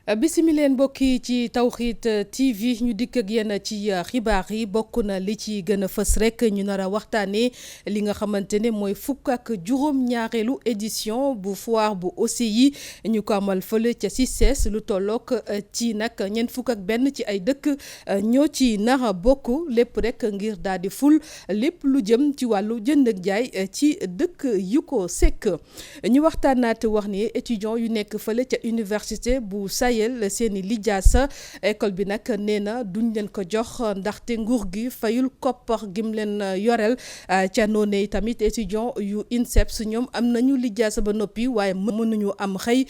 bisimileen mbokk yi ci Tawhid TV ñu dikk ak yéen ci xibaar yi bokk na li ci gën a fës rek ñu nar a waxtaanee li nga xamante ne mooy fukk ak juróom-ñaareelu édition bu foire bu OCI ñu ko amal fële ca CICES lu tollook ci nag ñeent fukk ak benn ci ay dëkk ñoo ci nar a bokk lépp rek ngir daal di ful lépp lu jëm ci wàllu jënd ak jaay ci dëkk yu ko sekk ñu waxtaanaat wax ni étudiant yu nekk fële ca université bu Sahel seeni lijaasa école bi nag nee na duñ leen ko jox ndaxte nguur gi fayul koppar gim leen yoreel ca noonee tamit étudiant yu INSEPS ñoom am nañu lijaasa ba noppi waaye mënuñu am xëy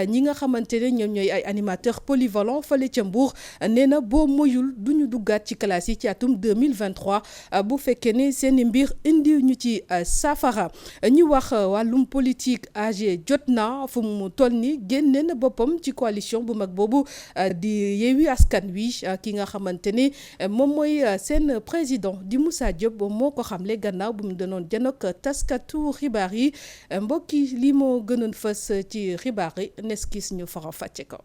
ñi nga xamante ne ñoom ñooy ay animateur polyvalent fale ca Mbour nee na boo moyul duñu duggaat ci classe yi ci atum 2023 bu fekkee ne seeni mbir indi ñu ci saafara ñu wax wàllum politique AG jot na fu mu toll ni génne na boppam ci coalition bu mag boobu di Yewwi Askan Wi ki nga xamante ni moom mooy seen président di Moussa Diop moo ko xamle gannaaw bu mu doonoon janook taskatu xibaar yi mbokki li moo gënoon fës ci xibaar yi neskis ñu fara fàcce ko.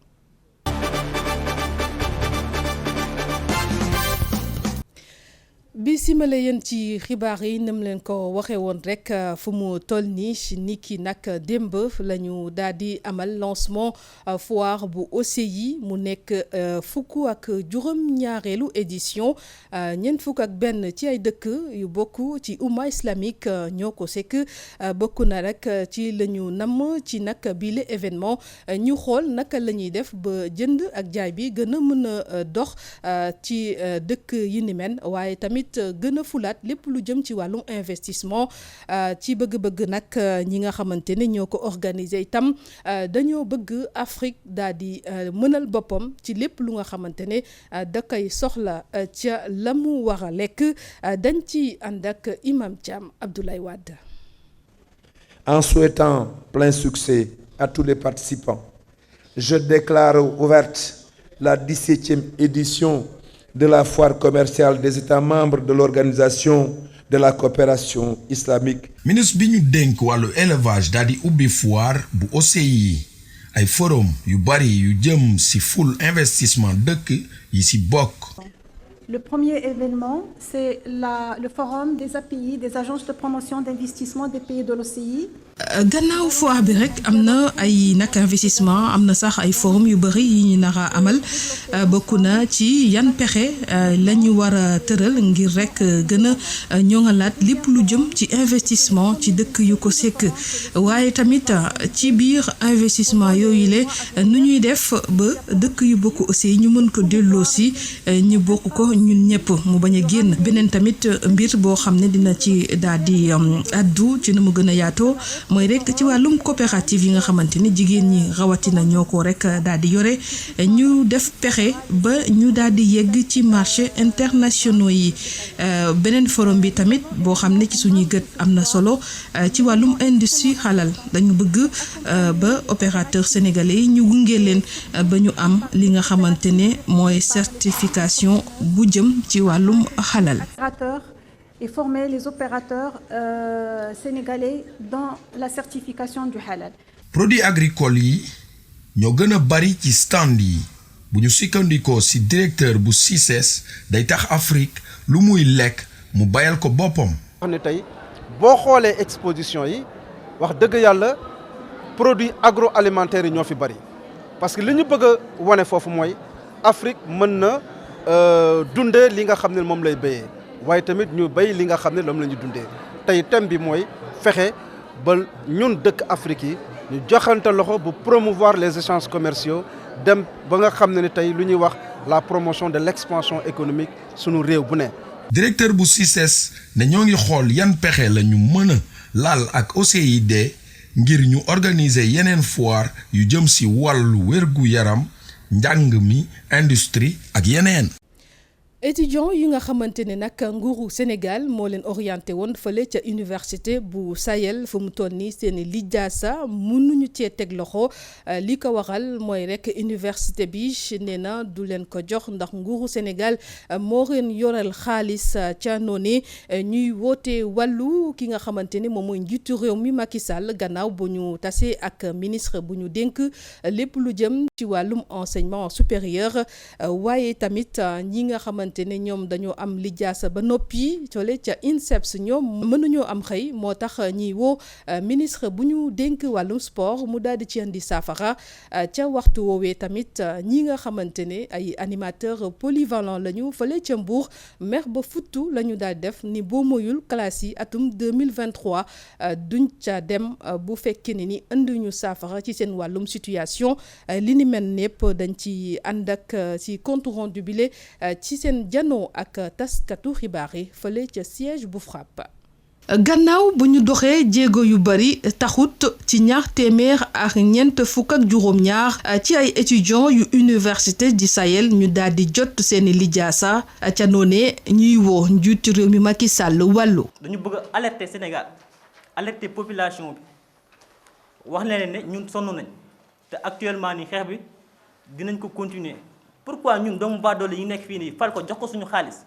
bi simale yéen ci xibaar yi nam leen ko waxee woon rek fu mu toll nii ni ki nag démb la ñu daal di amal lancement foire bu OCI mu nekk fukk ak juróom-ñaareelu édition ñeent fukk ak benn ci ay dëkk yu bokk ci umma islamique ñoo ko sekk bokk na rek ci la ñu namm ci nag bile événement ñu xool naka la ñuy def ba jënd ak jaay bi gën a mën a dox ci dëkk yi ni men waaye tamit gën a fulaat lépp lu jëm ci wàllum investissement ci bëgg-bëgg nag ñi nga xamante ne ñoo ko organiser itam dañoo bëgg Afrique daal di mënal boppam ci lépp lu nga xamante ne da koy soxla ca la mu war a lekk dañ ci ànd ak Imam Thiam Abdoulaye Wade. En souhaitant plein succès à tous les participants, je déclare ouverte la 17e édition de la foire commerciale des États membres de l'Organisation de la coopération islamique. ministre bi ñu dénk wàllu élevage daal di ubbi foire bu OCI ay forum yu bari yu jëm ci ful investissement dëkk yi ci bokk. Le premier événement, c'est le forum des API, des agences de promotion d'investissement des pays de l'OCI. gannaaw foire bi rek am na ay nag investissement am na sax ay forum yu bëri yi ñu nar a amal bokk na ci yan pexe la ñu war a tëral ngir rek gën a ñoŋalaat lépp lu jëm ci investissement ci dëkk yu ko sekk waaye tamit ci biir investissement yooyu le nu ñuy def ba dëkk yu bokk aussi ñu mën ko delloo si ñu bokk ko ñun ñëpp mu bañ a génn beneen tamit mbir boo xam ne dina ci daal di addu ci na mu gën a yaatoo mooy rek ci wàllum coopérative yi nga xamante ni jigéen ñi rawatina ñoo ko rek daal di yore ñu def pexe ba ñu daal di yegg ci marché internationaux yi beneen forum bi tamit boo xam ne ci suñuy gët am na solo ci wàllum industrie xalal dañu bëgg ba opérateur sénégalais yi ñu gunge leen ba ñu am li nga xamante ne mooy certification bu jëm ci wàllum xalal. Et former les opérateurs sénégalais dans la certification du halal. produits agricoles yi ñoo gën a bari ci stand yi bu ñu sukkandikoo ci directeur bu CICES day tax Afrique lu muy lekk mu bayal ko boppam. wax ne tey boo xoolee exposition yi wax dëgg yàlla produits agroalimentaires yi ñoo fi bari parce que li ñu bëgg a wane foofu mooy Afrique mën na dundee li nga xam ne moom lay béyee. waaye tamit ñu bay li nga xam ne loolu la ñu dundee tey thème bi mooy fexe ba ñun dëkk Afrique yi ñu joxante loxo bu promouvoir les échanges commerciaux dem ba nga xam ne tey lu ñuy wax la promotion de l'expansion économique sunu réew bu ne. directeur bu CICES ne ñoo ngi xool yan pexe la ñu mën a laal ak OCID ngir ñu organiser yeneen foire yu jëm ci wàllu wérgu yaram njàng mi industrie ak yeneen. étudiant yi nga xamante ne nag nguuru Sénégal moo leen orienté woon fële ca université bu Sahel fu mu toll nii seen i lijaasa mënuñu cee teg loxo li ko waral mooy rek université bi nee na du leen ko jox ndax nguuru Sénégal moo leen yoral xaalis ca noonu ñuy woote wàllu ki nga xamante ne moom mooy njiitu réew mi Macky Sall gannaaw bu ñu tasee ak ministre bu ñu dénk lépp lu jëm ci wàllum enseignement supérieur waaye tamit ñi nga xamante ne ñoom dañoo am lijaasa ba noppi coole ca INSEPS ñoom mënuñoo am xëy moo tax ñiy woo ministre bu ñu dénk wàllum sport mu daal di ci andi saafara ca waxtu woowee tamit ñi nga xamante ne ay animateur polyvalent lañu fële ca Mbour mer ba futtu la ñu daal def ni boo moyul classe yi atum 2023 duñ ca dem bu fekkee ne ni anduñu saafara ci seen wàllum situation li ni mel népp dañ ci ànd ak ci compte rendu bile ci seen janoo ak taskatu xibaar yi fële ca siège bu FRAPP. gannaaw bu ñu doxee jéego yu bari taxut ci ñaar téeméer ak ñeent fukk ak juróom-ñaar ci ay étudiants yu université du Sahel ñu daal di jot seeni lijaasa ca noonee ñuy woo njiitu réew mi Macky Sall wàllu. dañu bëgg a alerter Sénégal alerter population bi wax leen ne ñun sonn nañ te actuellement ni xeex bi dinañ ko continuer. pourquoi ñun doomu baadoole yi nekk fii nii fal ko jox ko suñu xaalis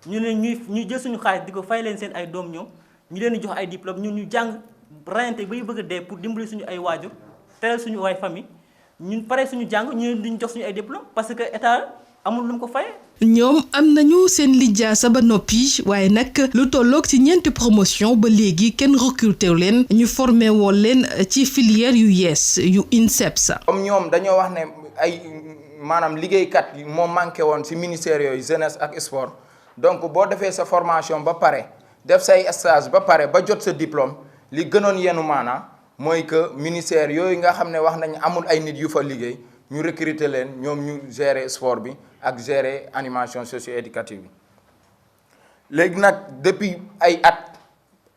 ñu ne ñuy jël suñu xaalis di ko fay leen seen ay doom ñoom ñu leen di jox ay diplôme ñun ñu jàng rayante bay bëgg a dee pour dimbali suñu ay waajur teral suñu ay famille ñun pare suñu jàng ñu leen di jox suñu ay diplôme parce que état amul lu mu ko fayee. ñoom am nañu seen lijaasa ba noppi waaye nag lu tolloog ci ñeenti promotion ba léegi kenn recruté leen ñu formé woon leen ci filière yu yees yu INSEPS. comme ñoom dañoo wax ne ay maanaam liggéeykat yi moo manqué woon ci ministère yooyu jeunesse ak sport donc boo defee sa formation ba pare def say stage ba pare ba jot sa diplôme li gënoon yenu maanaa mooy que ministère yooyu nga xam ne wax nañ amul ay nit yu fa liggéey ñu recruter leen ñoom ñu gérer sport bi ak gérer animation socio-éducative bi. léegi nag depuis ay at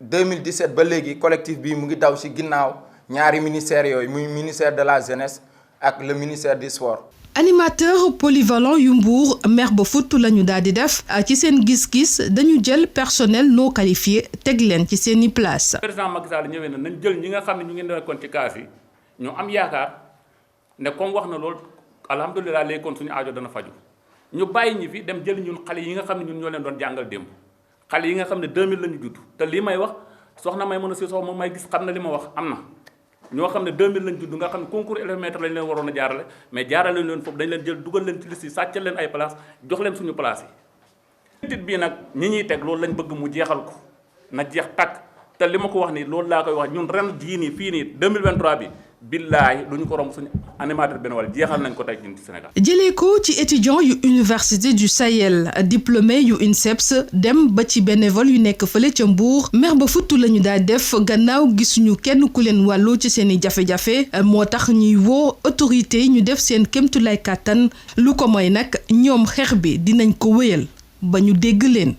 2017 ba léegi collectif bi mu ngi daw ci ginnaaw ñaari ministères yooyu muy ministère de la jeunesse ak le ministère du sport. animateur polyvalent yu Mbour mer ba futt lañu daal di def ci seen gis-gis dañu jël personnel non qualifié teg leen ci seeni place. président Macky Sall ñëwee na nañ jël ñi nga xam ne ñu ngi nekkoon ci kaas yi ñu am yaakaar ne comme wax na loolu alhamdulilah léegi kon suñu aajo dana faju ñu bàyyi ñi fi dem jël ñun xale yi nga xam ne ñun ñoo leen doon jàngal démb xale yi nga xam ne 2000 la ñu judd te lii may wax soxna may mën a si sox moom may gis xam na li ma wax am na ñoo xam ne 2000 lañ judd nga xam ne concours élèves lañ leen waroon a jaarale mais jaarale leen foofu dañ leen jël dugal leen ci liste yi sàccal leen ay place jox leen suñu place yi tit bii nag ñi ñuy teg loolu lañ bëgg mu jeexal ko na jeex takk te li ma ko wax nii loolu laa koy wax ñun ren jii nii fii nii 2023 bi billaay du ñu ko romb suñu animateur benn wala jeexal nañ ko tey ci Sénégal. jëlee ko ci étudiant yu université du Sahel diplômé yu INSEPS dem ba ci bénévole yu nekk fële ca Mbour mer ba futtu la ñu daal def gannaaw gisuñu kenn ku leen wàllu ci seen i jafe-jafe moo tax ñuy woo autorité yi ñu def seen kéemtulaay kàttan lu ko mooy nag ñoom xeex bi dinañ ko wéyal ba ñu dégg leen.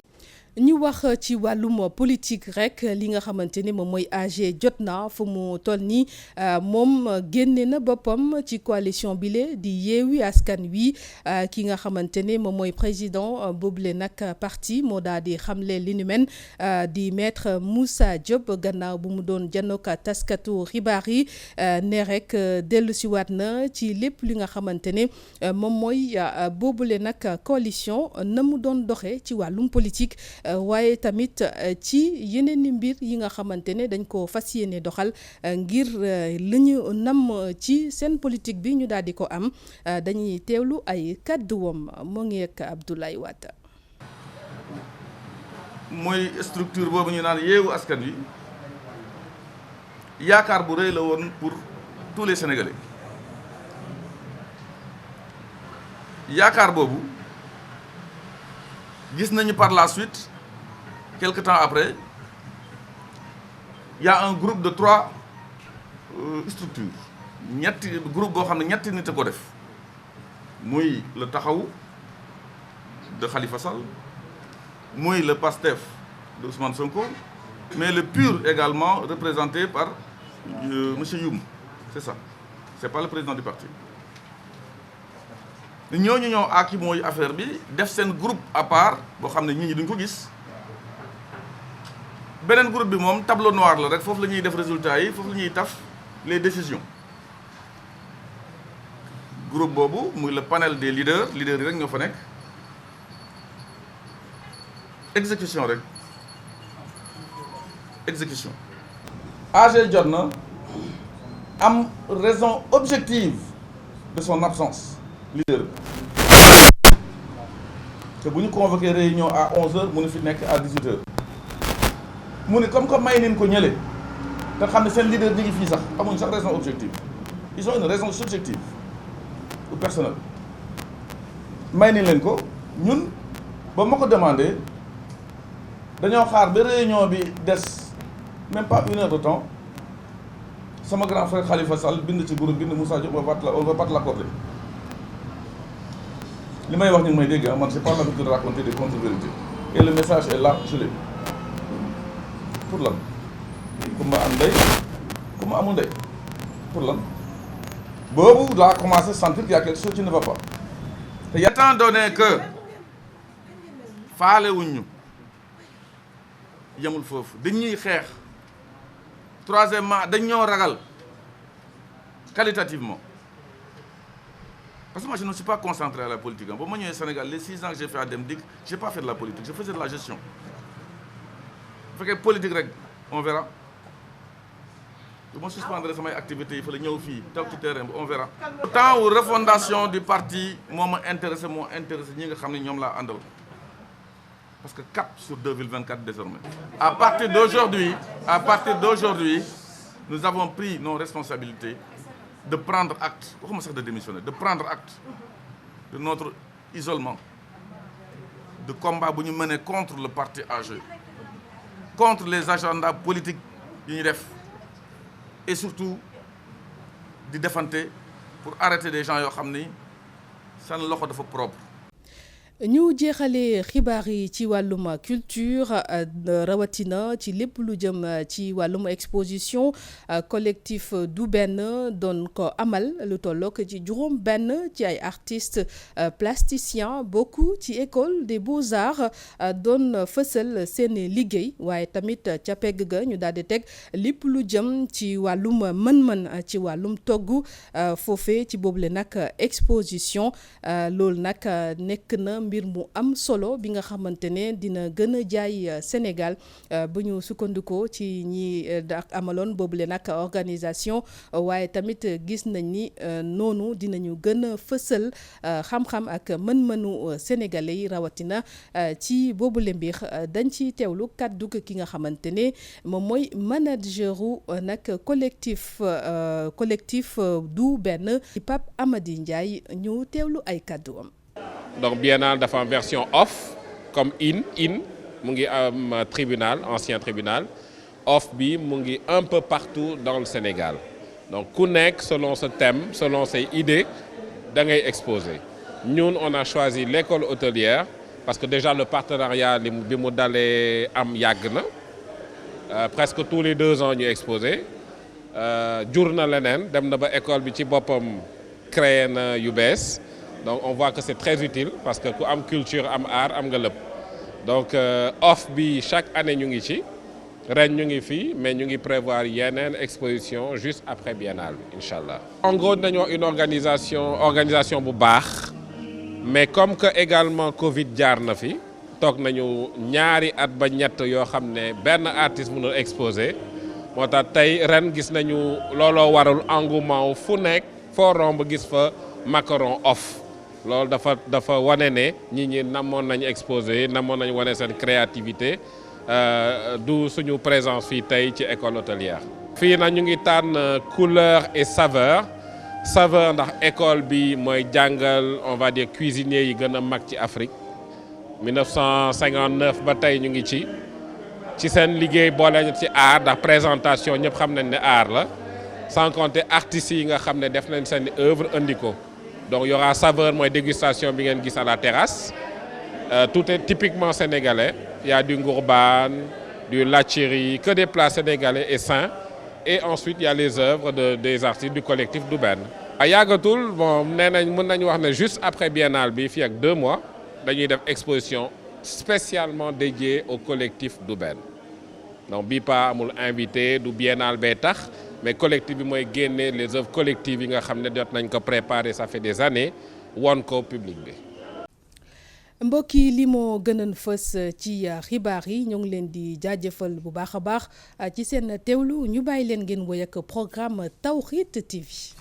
ñu wax ci wàllum politique rek li nga xamante ni moom mooy AG jot na fu mu toll nii moom génne na boppam ci coalition bile di Yewwi Askan Wi ki nga xamante ne moom mooy président boobule nag parti moo daal di xamle li nu mel di maître Moussa Diop gannaaw bu mu doon janook taskatu xibaar yi ne rek dellu si waat na ci lépp li nga xamante ne moom mooy boobule nag coalition na mu doon doxee ci wàllum politique. waaye tamit ci yeneen i mbir yi nga xamante ne dañ ko fas yéene doxal ngir li ñu nam ci seen politique bi ñu daal di ko am dañuy teewlu ay kàdduwam moo ngi ak Abdoulaye Wade. mooy structure boobu ñu naan Yewwi Askan Wi yaakaar bu rëy la woon pour tous les Sénégalais yaakaar boobu gis nañu par la suite. Quelque temps après, il y a un groupe de 3 structures. ñetti groupe boo xam ne ñetti nit a ko def muy le Taxawu de Khalifa Sall muy le PASTEF de Ousmane Sonko mais le PUR également représenté par monsieur Youm, c'est ça, c'est pas le président du parti. ñooñu ñoo aaki mooy affaire bi def seen groupe à part boo xam ne nit ñi duñ ko gis beneen groupe bi moom tableau noir la rek foofu la ñuy def résultats yi foofu la ñuy taf les décisions groupe boobu muy le panel des leaders yi rek ñoo fa nekk exécution rek exécution. AG jot na am raison objective de son absence leader te bu ñu convoqué réunion à 11h mu ne fi nekk à 18h mu ne comme que may nañ ko ñële te xam ne seen leader ñu ngi fii sax amuñ sax raison objective ils ont une raison subjective ou personnelle may nañ leen ko ñun ba ma ko demandé dañoo xaar ba réunion bi des même pas 1 heure de temps sama grand frère Khalifa Sall bind ci groupe bind Moussa Diop on va pas te l'accorder li may wax ñu ngi may dégg man j'ai pas l'habitude de raconter des contre-vérités et le message est là je l'ai pour lan ku ma am ndey ku ma amul ndey pour lan boobu laa commencé sentir qu'il y a quelque chose qui ne va pas te étant donné que faale wuñ ñu yemul foofu dañuy xeex troisièmement dañ ñoo ragal qualitativement parce que moi je ne suis pas concentré à la politique ba ma ñëwee Sénégal les 6 ans que j'ai fait à Demdik j'ai pas fait de la politique je faisais de la gestion bu fekkee politique rek on verra bu ma suspendre samay activités yi fa la ñëw fii taw ci terrain bi on verra. temps wu refondation du parti moo ma intéressé ñi nga xam ne ñoom laa àndal parce que cap sur 2024 désormais. À partir d'aujourd'hui nous avons pris nos responsabilités de prendre acte waxuma sax de démissionner de prendre acte de notre isolement de combat bu ñu mener contre le parti AG contre les agendas politiques yi ñu def et surtout di defante pour arrêter des gens yoo xam ni seen loxo dafa propre. ñu jeexalee xibaar yi ci wàllum culture rawatina ci lépp lu jëm ci wàllum exposition collectif du benn doon ko amal lu tollook ci juróom benn ci ay artistes plasticiens bokk ci école des beaux-arts doon fësal seen liggéey waaye tamit ca pegg ga ñu daal di teg lépp lu jëm ci wàllum mën-mën ci wàllum togg foofee ci boobule nag exposition loolu nag nekk na mbir mu am solo bi nga xamante ne dina gën a jaay Sénégal bu ñu sukkandikoo ci ñi amaloon boobule nag organisation waaye tamit gis nañ ni noonu dinañu gën a fësal xam-xam ak mën-mënu sénégalais yi rawatina ci boobule mbir dañ ci teewlu kàddu ki nga xamante ne moom mooy manageru nag collectif du benn Pape Amady Ndiaye ñu teewlu ay kàdduwam. Donc biennale dafa am version off comme in mu ngi am tribunal ancien tribunal off bi mu ngi un peu partout dans le Sénégal donc ku nekk selon ce thème selon ses idées da ngay exposer ñun on a choisi l'école hôtelière parce que déjà le partenariat bi mu dalee am yàgg na presque tous les 2 ans ñu exposer jur na leneen dem na ba école bi ci boppam créé na yu bees. Donc on voit que c'est très utile parce que ku am culture am art am nga lépp donc off bi chaque année ñu ngi ci ren ñu ngi fii mais ñu ngi prévoir yeneen exposition juste après biennale bi incha allah. En gros dañoo une organisation bu baax mais comme que également Covid jaar na fi toog nañu ñaari at ba ñett yoo xam ne benn artiste mënul exposer moo tax tey ren gis nañu looloo warul engouement fu nekk foo romb gis fa macaron off. loolu dafa wane ne nit ñi namoon nañu exposé namoon nañu wane seen créativité du suñu présence fii tey ci école hôtelière. fii nag ñu ngi tànn couleur et saveur ndax école bi mooy jàngal on va dire cuisinier yi gën a mag ci Afrique 1959 ba tey ñu ngi ci seen liggéey boole ci art ndax présentation ñëpp xam nañ ne art la sans compter artistes yi nga xam ne def nañ seen œuvre indi ko. Donc il y aura saveur mooy dégustation bi ngeen gis à la terrasse tout est typiquement sénégalais il y a du ngourban du latchiri que des plats sénégalais et sains et ensuite il y a les œuvres des artistes du collectif du benn a yàggatul bon nee nañ mën nañu wax ne juste après biennale bi fii ak 2 mois dañuy def exposition spécialement dédiée au collectif Douben donc bii pas amul invité du biennale bee tax mais collectif bi mooy génne les œuvres collectives yi nga xam ne jot nañ ko préparer ça fait des années won ko public bi. mbokk yi li moo gënoon fës ci xibaar yi ñoo ngi leen di jaajëfal bu baax a baax ci seen teewlu ñu bàyyi leen ngeen woy ak programme Tawhid TV.